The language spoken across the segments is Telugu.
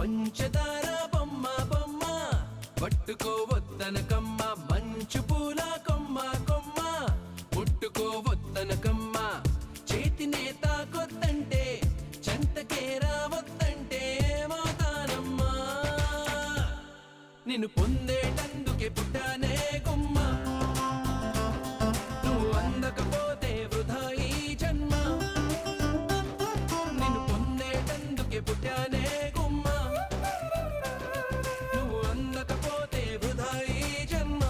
పంచదార బొమ్మ బొమ్మ పట్టుకోవద్దనకమ్మ మంచు పూల కొమ్మ కొమ్మ ముట్టుకోవద్దనకమ్మ చేతినే తాకొద్దంటే చెంతకే రావద్దంటే ఏమవుతానమ్మా నిన్ను పొందేటందుకే పుట్టానే గుమ్మ నువ్వు అందకపోతే వృధా ఈ జన్మ నిన్ను పొందేటందుకే పుట్టానే గుమ్మ నువ్వు అందకపోతే వృధా ఈ జన్మ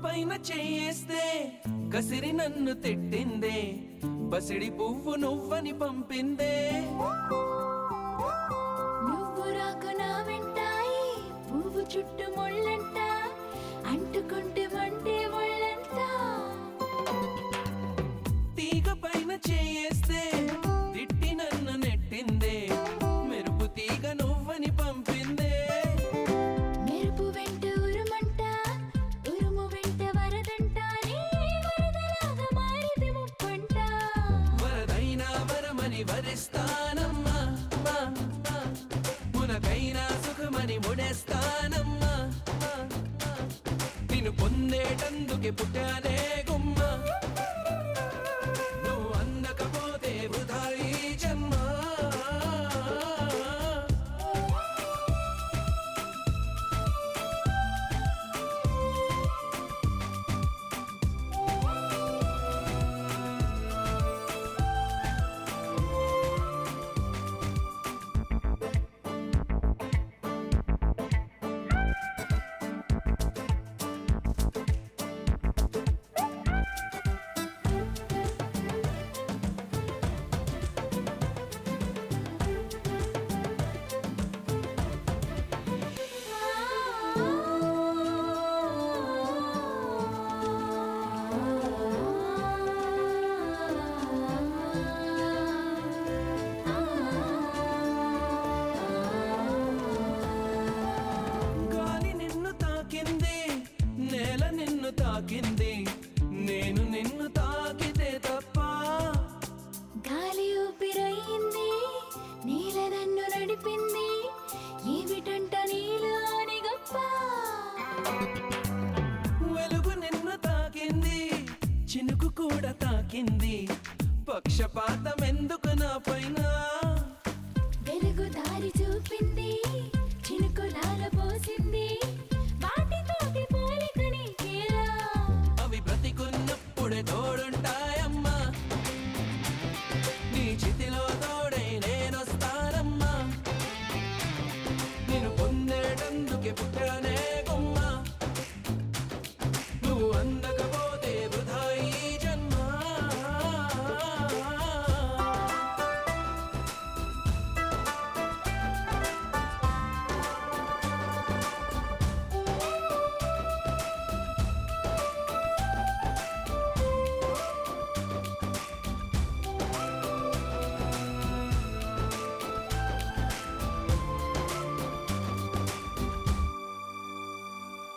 పైన చేయేస్తే కసిరి నన్ను తిట్టిందే బసిడి పువ్వు నువ్వని పంపిందే నువ్వు రాక నా వెంటాయి పువ్వు చుట్టూ ముళ్ళంట అంటుకుంటే మంటే ముళ్ళంట తీగ పైన చేయేస్తే తిట్టి నన్ను నెట్టిందే మెరుపు తీగ నువ్వని పంపిందే మెరుపు వెంట ఉరుమంట ఉరుము వెంట వరదంట నీ వరదలాగా మారితే ముప్పంట వరదైనా వరమని వరిస్తానమ్మా మునకైనా సుఖమని ముడేస్తానమ్మా నిన్ను పొందేటందుకే పుట్టానే గుమ్మ నువ్వు అందకపోతే వృధా ఈ జన్మ గాలి నిన్ను తాకింది నేల నిన్ను తాకింది నేను నిన్ను తాకితే తప్ప గాలి ఊపిరయింది నీల నన్ను నడిపింది ఏమిటంట నీలోని గొప్ప వెలుగు నిన్ను తాకింది చినుకు కూడా తాకింది పక్షపాతం ఎందుకు నా పైన వెలుగు దారి చూపింది చినుకులాల పోసింది వాటితోటి పోలిక నీకేలా అవి బ్రతికున్నప్పుడే